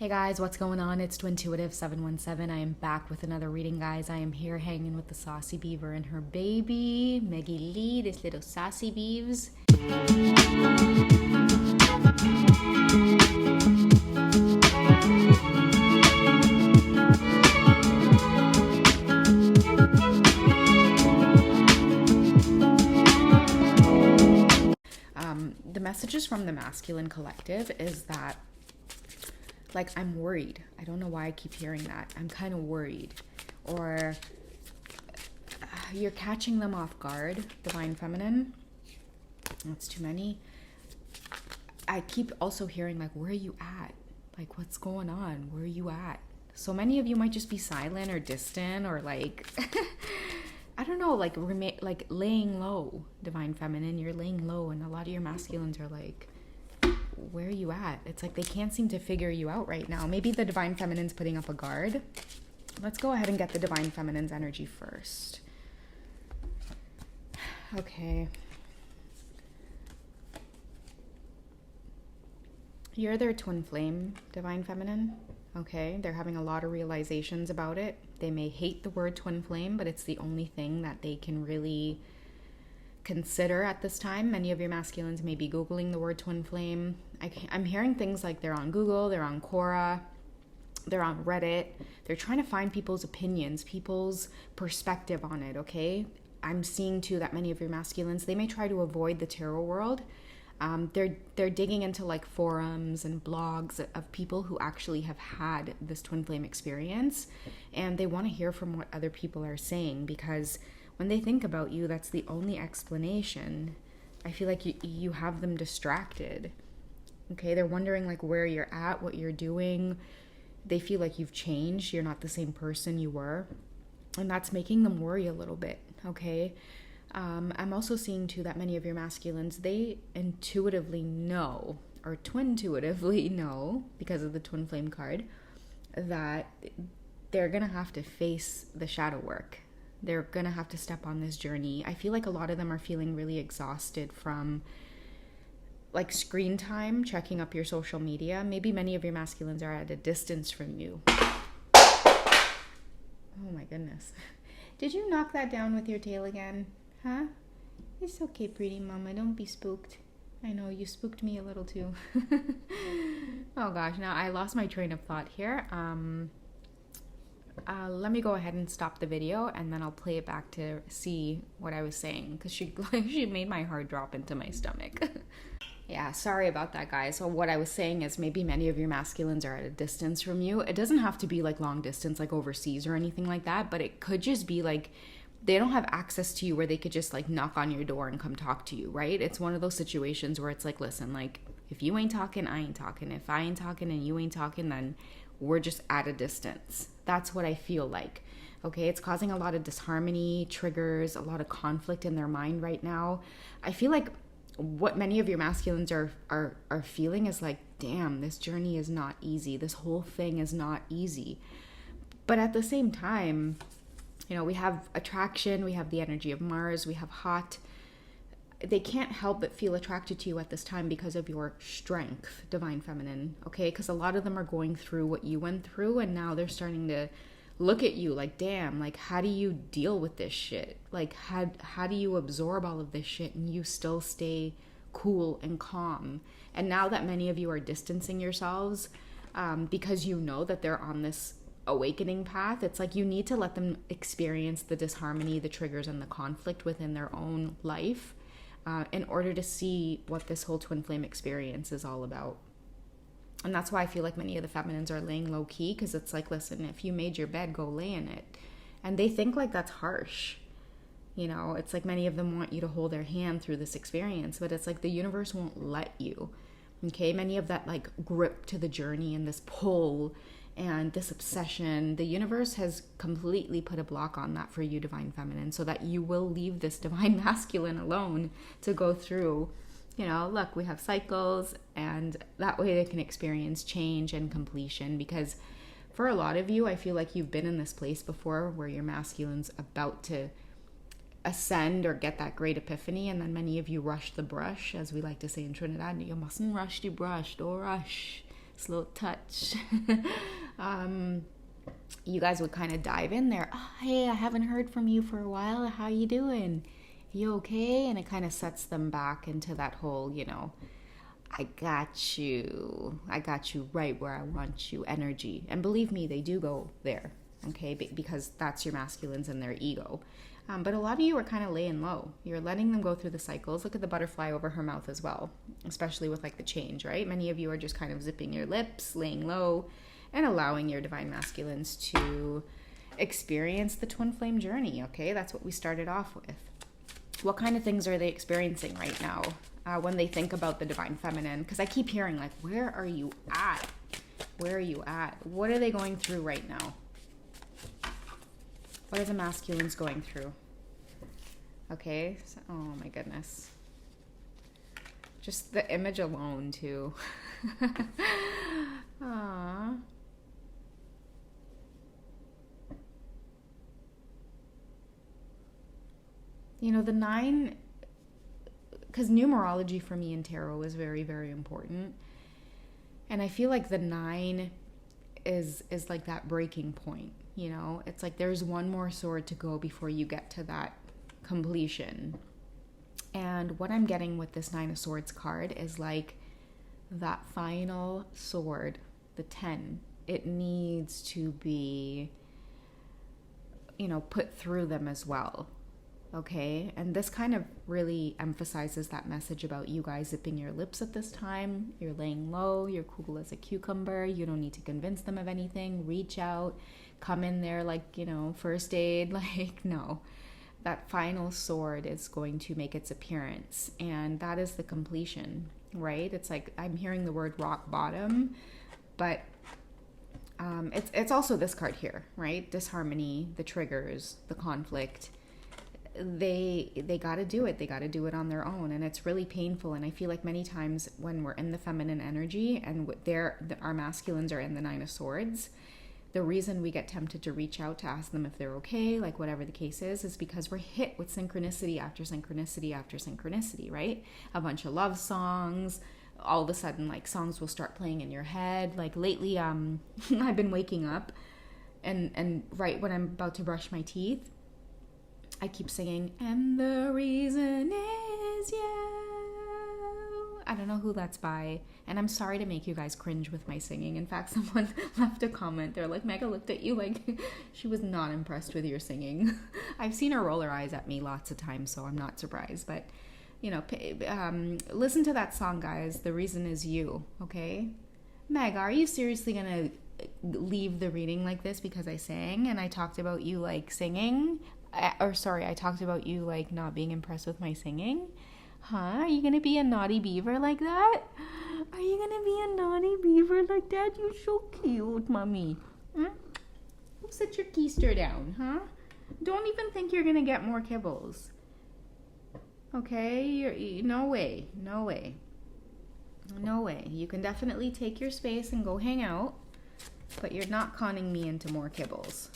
Hey guys, what's going on? It's Twintuitive 717. I am back with another reading, guys. I am here hanging with the saucy beaver and her baby, Maggie Lee, this little saucy beeves. The messages from the masculine collective is that, like, I'm worried. I don't know why I keep hearing that. I'm kind of worried. Or you're catching them off guard, Divine Feminine. That's too many. I keep also hearing, like, where are you at? Like, what's going on? Where are you at? So many of you might just be silent or distant or, like, I don't know, like, laying low, Divine Feminine. You're laying low, and a lot of your masculines are like, where are you at? It's like they can't seem to figure you out right now. Maybe the Divine Feminine's putting up a guard. Let's go ahead and get the Divine Feminine's energy first. Okay. You're their twin flame, Divine Feminine. Okay, they're having a lot of realizations about it. They may hate the word twin flame, but it's the only thing that they can really consider at this time. Many of your masculines may be Googling the word twin flame. I'm hearing things like they're on Google, they're on Quora, they're on Reddit. They're trying to find people's opinions, people's perspective on it, okay? I'm seeing too that many of your masculines, they may try to avoid the tarot world. They're digging into like forums and blogs of people who actually have had this twin flame experience, and they want to hear from what other people are saying, because when they think about you, that's the only explanation. I feel like you have them distracted. Okay, they're wondering like where you're at, what you're doing. They feel like you've changed. You're not the same person you were. And that's making them worry a little bit, okay? I'm also seeing too that many of your masculines, they intuitively know, or twin-intuitively know, because of the twin flame card, that they're going to have to face the shadow work. They're going to have to step on this journey. I feel like a lot of them are feeling really exhausted from like screen time, checking up your social media. Maybe many of your masculines are at a distance from you. Oh my goodness. Did you knock that down with your tail again? Huh? It's okay, pretty mama. Don't be spooked. I know, you spooked me a little too. Oh gosh, now I lost my train of thought here. Let me go ahead and stop the video, and then I'll play it back to see what I was saying, because she made my heart drop into my stomach. Yeah, sorry about that, guys. So what I was saying is maybe many of your masculines are at a distance from you. It doesn't have to be like long distance, like overseas or anything like that, but it could just be like they don't have access to you where they could just like knock on your door and come talk to you, right? It's one of those situations where it's like, listen, like if you ain't talking, I ain't talking. If I ain't talking and you ain't talking, then we're just at a distance. That's what I feel like. Okay, it's causing a lot of disharmony, triggers, a lot of conflict in their mind right now. I feel like what many of your masculines are feeling is like, damn, this journey is not easy. This whole thing is not easy. But at the same time, you know, we have attraction, we have the energy of Mars, we have hot. They can't help but feel attracted to you at this time because of your strength, Divine Feminine, okay? Because a lot of them are going through what you went through, and now they're starting to look at you like, damn, like, how do you deal with this shit? Like, how do you absorb all of this shit and you still stay cool and calm? And now that many of you are distancing yourselves because you know that they're on this awakening path, it's like you need to let them experience the disharmony, the triggers, and the conflict within their own life in order to see what this whole twin flame experience is all about. And that's why I feel like many of the feminines are laying low key, because it's like, listen, if you made your bed, go lay in it. And they think like that's harsh. You know, it's like many of them want you to hold their hand through this experience, but it's like the universe won't let you. Okay, many of that like grip to the journey and this pull and this obsession, the universe has completely put a block on that for you, Divine Feminine, so that you will leave this Divine Masculine alone to go through. You know, look, we have cycles, and that way they can experience change and completion. Because for a lot of you, I feel like you've been in this place before where your masculine's about to ascend or get that great epiphany, and then many of you rush the brush, as we like to say in Trinidad. You mustn't rush the brush, don't rush. slow touch. You guys would kind of dive in there. Oh, hey, I haven't heard from you for a while. How you doing? You okay? And it kind of sets them back into that whole, I got you right where I want you energy. And believe me, they do go there, okay? Because that's your masculines and their ego. But a lot of you are kind of laying low. You're letting them go through the cycles. Look at the butterfly over her mouth as well, especially with like the change, right? Many of you are just kind of zipping your lips, laying low, and allowing your divine masculines to experience the twin flame journey, okay? That's what we started off with. What kind of things are they experiencing right now when they think about the divine feminine? Because I keep hearing like, where are you at? Where are you at? What are they going through right now? What are the masculines going through? Okay, so, oh my goodness. Just the image alone too. Aww. The 9, because numerology for me in tarot is very, very important. And I feel like the 9 is like that breaking point, It's like there's one more sword to go before you get to that completion. And what I'm getting with this 9 of Swords card is like that final sword, the 10, it needs to be, put through them as well. Okay, and this kind of really emphasizes that message about you guys zipping your lips at this time. You're laying low, you're cool as a cucumber. You don't need to convince them of anything. Reach out, come in there like, first aid. Like, no. That final sword is going to make its appearance, and that is the completion, right? It's like I'm hearing the word rock bottom, but it's also this card here, right? Disharmony, the triggers, the conflict. They got to do it. They got to do it on their own, and it's really painful. And I feel like many times when we're in the feminine energy and our masculines are in the 9 of Swords, the reason we get tempted to reach out to ask them if they're okay, like whatever the case is because we're hit with synchronicity after synchronicity after synchronicity, right? A bunch of love songs. All of a sudden, like songs will start playing in your head. Like lately, I've been waking up, and right when I'm about to brush my teeth, I keep singing, and the reason is you. I don't know who that's by, and I'm sorry to make you guys cringe with my singing. In fact, someone left a comment. They're like, Mega looked at you like she was not impressed with your singing. I've seen her roll her eyes at me lots of times, so I'm not surprised. But, listen to that song, guys. The reason is you, okay? Meg, are you seriously going to leave the reading like this because I sang and I talked about you, like, singing? I talked about you like not being impressed with my singing. Huh? Are you gonna be a naughty beaver like that? Are you gonna be a naughty beaver like that? You're so cute, mommy. Huh? Sit your keister down, huh? Don't even think you're gonna get more kibbles. Okay? No way. You can definitely take your space and go hang out, but you're not conning me into more kibbles.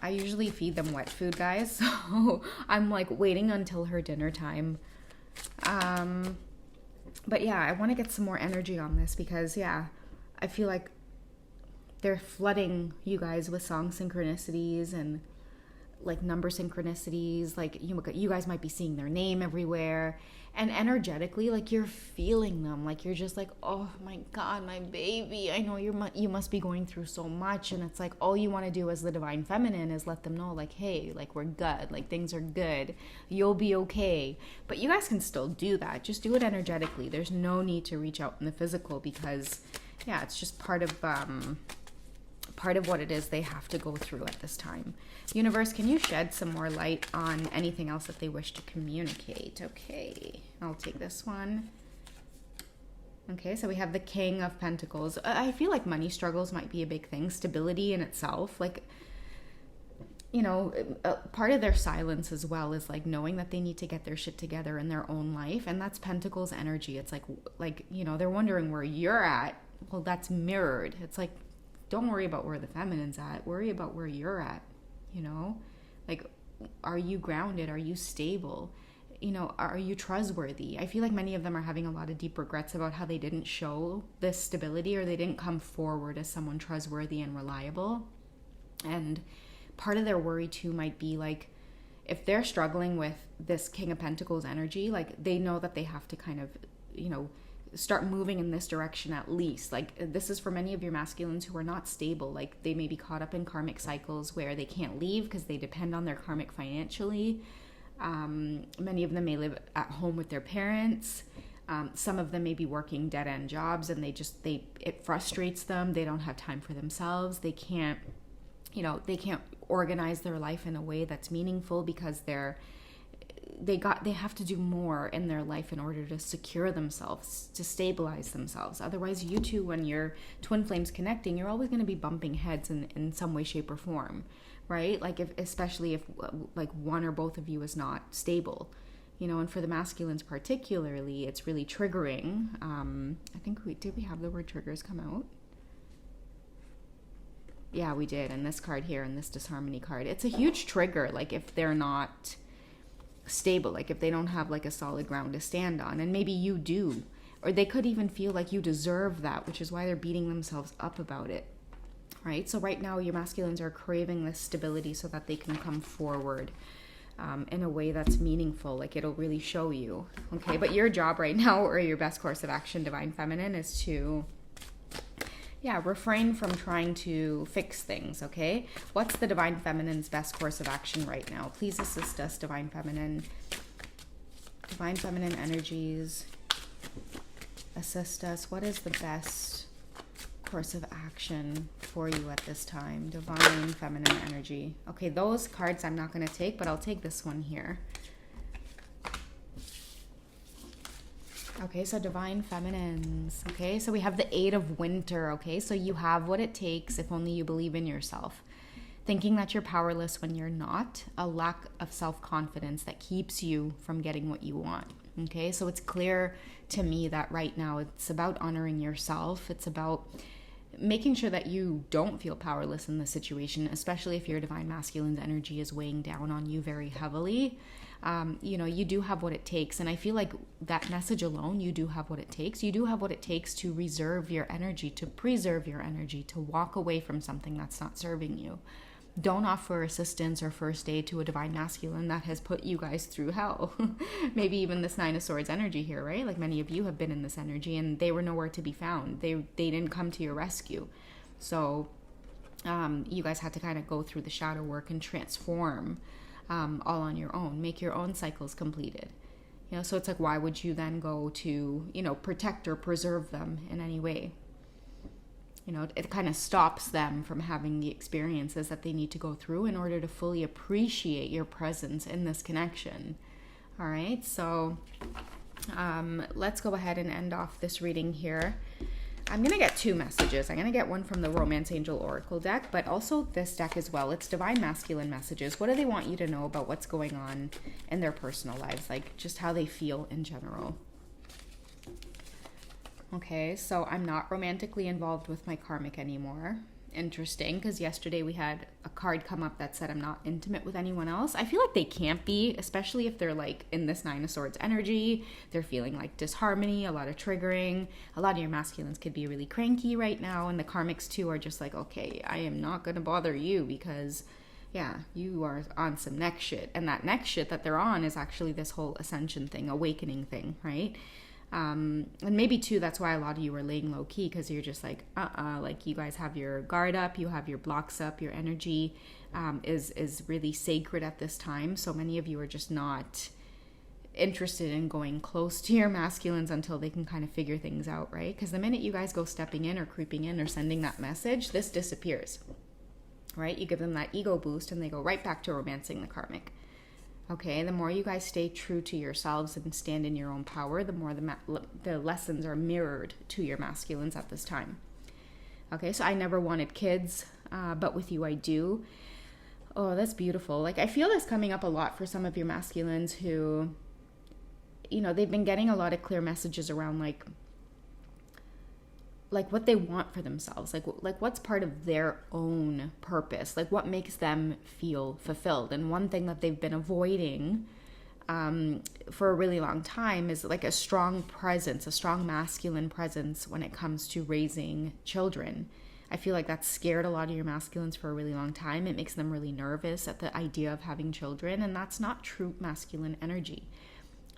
I usually feed them wet food, guys, so I'm like waiting until her dinner time. But yeah, I want to get some more energy on this because, yeah, I feel like they're flooding you guys with song synchronicities and like number synchronicities. Like you guys might be seeing their name everywhere, and energetically, like you're feeling them. Like you're just like, oh my God, my baby. I know you must be going through so much, and it's like all you want to do as the divine feminine is let them know, like, hey, like we're good, like things are good, you'll be okay. But you guys can still do that. Just do it energetically. There's no need to reach out in the physical because, yeah, it's just part of what it is they have to go through at this time. Universe, can you shed some more light on anything else that they wish to communicate? Okay, I'll take this one. Okay, so we have the King of Pentacles. I feel like money struggles might be a big thing. Stability in itself. Like, part of their silence as well is like knowing that they need to get their shit together in their own life. And that's Pentacles energy. It's like they're wondering where you're at. Well, that's mirrored. It's like, don't worry about where the feminine's at. Worry about where you're at, Like, are you grounded? Are you stable? are you trustworthy? I feel like many of them are having a lot of deep regrets about how they didn't show this stability, or they didn't come forward as someone trustworthy and reliable. And part of their worry too might be like, if they're struggling with this King of Pentacles energy, like they know that they have to kind of, start moving in this direction at least. Like this is for many of your masculines who are not stable. Like they may be caught up in karmic cycles where they can't leave because they depend on their karmic financially. Many of them may live at home with their parents. Some of them may be working dead-end jobs, and it frustrates them. They don't have time for themselves. They can't organize their life in a way that's meaningful because they have to do more in their life in order to secure themselves, to stabilize themselves. Otherwise, you two, when you're twin flames connecting, you're always going to be bumping heads in some way, shape, or form, right? Like especially if like one or both of you is not stable, and for the masculines particularly, it's really triggering. I think did we have the word triggers come out? Yeah, we did. And this card here, and this disharmony card, it's a huge trigger. Like if they're not stable, like if they don't have like a solid ground to stand on, and maybe you do, or they could even feel like you deserve that, which is why they're beating themselves up about it, right? So right now your masculines are craving this stability so that they can come forward in a way that's meaningful, like it'll really show you, okay? But your job right now, or your best course of action, Divine Feminine, is to refrain from trying to fix things, okay? What's the Divine Feminine's best course of action right now? Please assist us, Divine Feminine. Divine Feminine energies, assist us. What is the best course of action for you at this time? Divine Feminine energy. Okay, those cards I'm not going to take, but I'll take this one here. Okay, so Divine Feminines. Okay, so we have the Eight of Winter. Okay, so you have what it takes if only you believe in yourself. Thinking that you're powerless when you're not. A lack of self-confidence that keeps you from getting what you want. Okay, so it's clear to me that right now it's about honoring yourself. It's about making sure that you don't feel powerless in the situation, especially if your Divine Masculine's energy is weighing down on you very heavily. You do have what it takes. And I feel like that message alone, you do have what it takes. You do have what it takes to reserve your energy, to preserve your energy, to walk away from something that's not serving you. Don't offer assistance or first aid to a Divine Masculine that has put you guys through hell. Maybe even this Nine of Swords energy here, right? Like many of you have been in this energy and they were nowhere to be found. They didn't come to your rescue. So you guys had to kind of go through the shadow work and transform all on your own, make your own cycles completed. So it's like, why would you then go to, protect or preserve them in any way? It kind of stops them from having the experiences that they need to go through in order to fully appreciate your presence in this connection. All right, so let's go ahead and end off this reading here. I'm going to get two messages. I'm going to get one from the Romance Angel Oracle deck, but also this deck as well. It's Divine Masculine messages. What do they want you to know about what's going on in their personal lives? Like just how they feel in general. Okay, so I'm not romantically involved with my karmic anymore. Interesting, because yesterday we had a card come up that said I'm not intimate with anyone else. I feel like they can't be, especially if they're like in this Nine of Swords energy. They're feeling like disharmony, a lot of triggering. A lot of your masculines could be really cranky right now, and the karmics too are just like, okay, I am not going to bother you because, yeah, you are on some next shit. And that next shit that they're on is actually this whole ascension thing, awakening thing, right? And maybe too, that's why a lot of you are laying low key, because you're just like, like you guys have your guard up, you have your blocks up, your energy is really sacred at this time. So many of you are just not interested in going close to your masculines until they can kind of figure things out, right? Because the minute you guys go stepping in or creeping in or sending that message, this disappears, right? You give them that ego boost and they go right back to romancing the karmic. Okay, the more you guys stay true to yourselves and stand in your own power, the more the lessons are mirrored to your masculines at this time. Okay, so I never wanted kids, but with you I do. Oh, that's beautiful. Like I feel this coming up a lot for some of your masculines who, they've been getting a lot of clear messages around like what they want for themselves, like what's part of their own purpose, like what makes them feel fulfilled. And one thing that they've been avoiding for a really long time is like a strong presence, a strong masculine presence when it comes to raising children. I feel like that scared a lot of your masculines for a really long time. It makes them really nervous at the idea of having children, and that's not true masculine energy.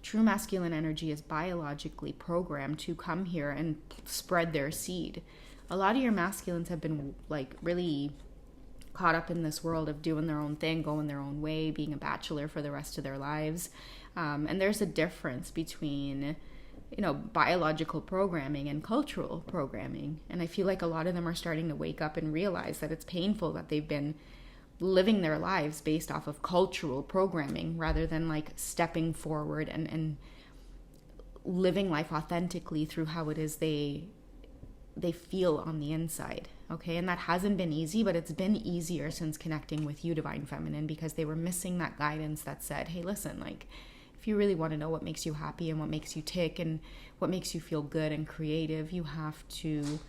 True masculine energy is biologically programmed to come here and spread their seed. A lot of your masculines have been like really caught up in this world of doing their own thing, going their own way, being a bachelor for the rest of their lives. And there's a difference between, biological programming and cultural programming. And I feel like a lot of them are starting to wake up and realize that it's painful that they've been living their lives based off of cultural programming rather than like stepping forward and living life authentically through how it is they feel on the inside. Okay, and that hasn't been easy, but it's been easier since connecting with you, Divine Feminine, because they were missing that guidance that said, hey, listen, like, if you really want to know what makes you happy and what makes you tick and what makes you feel good and creative, you have to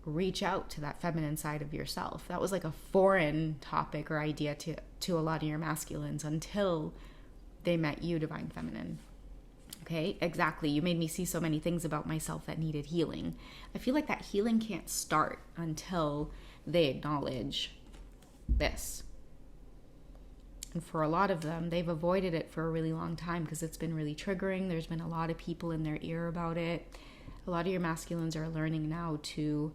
reach out to that feminine side of yourself. That was like a foreign topic or idea to a lot of your masculines until they met you, Divine Feminine. Okay, exactly. You made me see so many things about myself that needed healing. I feel like that healing can't start until they acknowledge this. And for a lot of them, they've avoided it for a really long time because it's been really triggering. There's been a lot of people in their ear about it. A lot of your masculines are learning now to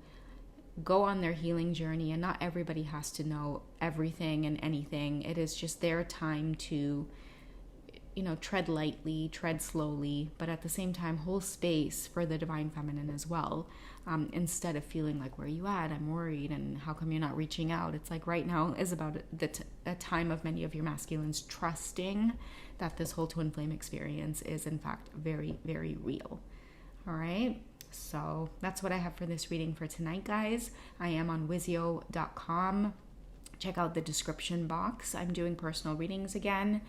go on their healing journey, and not everybody has to know everything and anything. It is just their time to tread lightly, tread slowly, but at the same time, hold space for the Divine Feminine as well. Instead of feeling like, where are you at? I'm worried, and how come you're not reaching out? It's like right now is about a time of many of your masculines trusting that this whole twin flame experience is in fact very, very real. All right. So that's what I have for this reading for tonight, guys. I am on Wizio.com. Check out the description box. I'm doing personal readings again.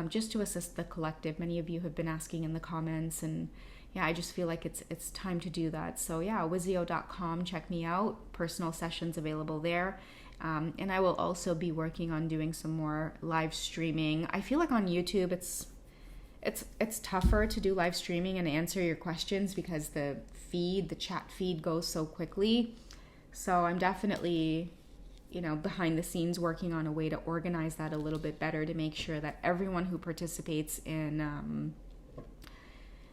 Just to assist the collective. Many of you have been asking in the comments, and yeah, I just feel like it's time to do that. So yeah, Wizio.com, check me out. Personal sessions available there. And I will also be working on doing some more live streaming. I feel like on YouTube it's tougher to do live streaming and answer your questions because the chat feed goes so quickly. So I'm definitely behind the scenes working on a way to organize that a little bit better to make sure that everyone who participates in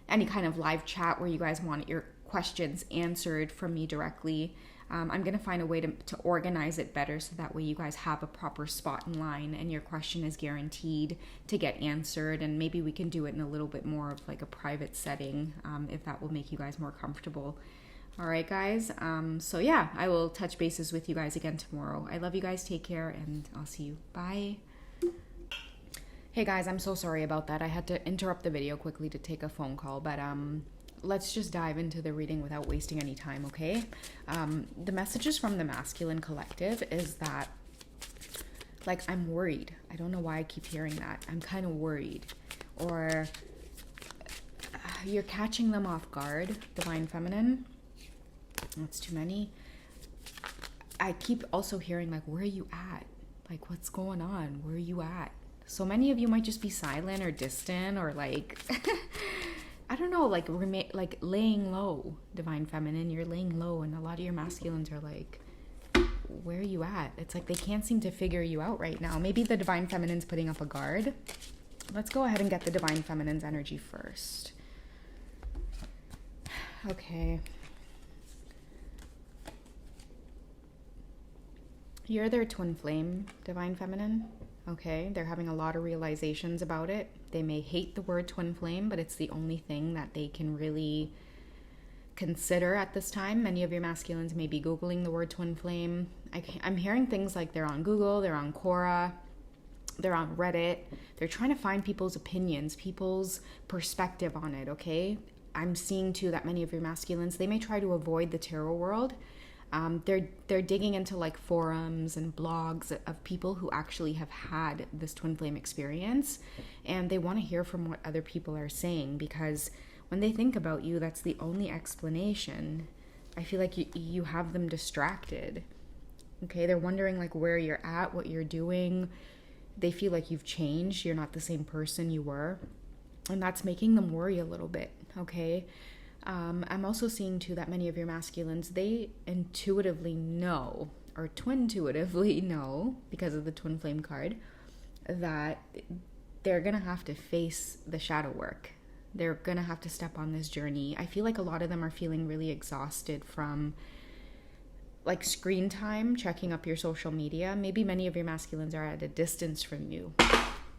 any kind of live chat where you guys want your questions answered from me directly, I'm going to find a way to organize it better so that way you guys have a proper spot in line and your question is guaranteed to get answered. And maybe we can do it in a little bit more of like a private setting if that will make you guys more comfortable. All right, guys. So yeah, I will touch bases with you guys again tomorrow. I love you guys. Take care, and I'll see you. Bye. Hey guys, I'm so sorry about that. I had to interrupt the video quickly to take a phone call, but let's just dive into the reading without wasting any time, okay? The messages from the masculine collective is that, like, I'm worried. I don't know why I keep hearing that. I'm kind of worried. Or you're catching them off guard, Divine Feminine. That's too many. I keep also hearing, like, where are you at? Like, what's going on? Where are you at? So many of you might just be silent or distant or like, I don't know, like laying low, Divine Feminine. You're laying low, and a lot of your masculines are like, where are you at? It's like they can't seem to figure you out right now. Maybe the Divine Feminine's putting up a guard. Let's go ahead and get the Divine Feminine's energy first. Okay. You're their twin flame, Divine Feminine. Okay, they're having a lot of realizations about it. They may hate the word twin flame, but it's the only thing that they can really consider at this time. Many of your masculines may be Googling the word twin flame. I'm hearing things like they're on Google, they're on Quora, they're on Reddit. They're trying to find people's opinions, people's perspective on it, okay? I'm seeing too that many of your masculines, they may try to avoid the tarot world. They're digging into like forums and blogs of people who actually have had this twin flame experience, and they want to hear from what other people are saying, because when they think about you, that's the only explanation. I feel like you have them distracted. Okay, they're wondering like where you're at, what you're doing. they feel like you've changed. You're not the same person you were. And that's making them worry a little bit, okay? I'm also seeing too that many of your masculines, they intuitively know, or twin-intuitively know, because of the twin flame card, that they're gonna have to face the shadow work. They're gonna have to step on this journey. I feel like a lot of them are feeling really exhausted from like screen time, checking up your social media. Maybe many of your masculines are at a distance from you.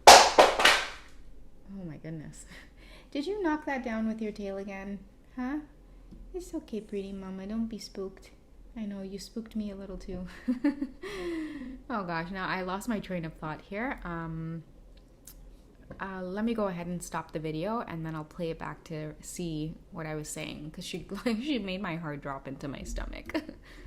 Oh my goodness. Did you knock that down with your tail again? Huh? It's okay, pretty mama. Don't be spooked. I know, you spooked me a little too. Oh gosh, now I lost my train of thought here. Let me go ahead and stop the video and then I'll play it back to see what I was saying, because she made my heart drop into my stomach.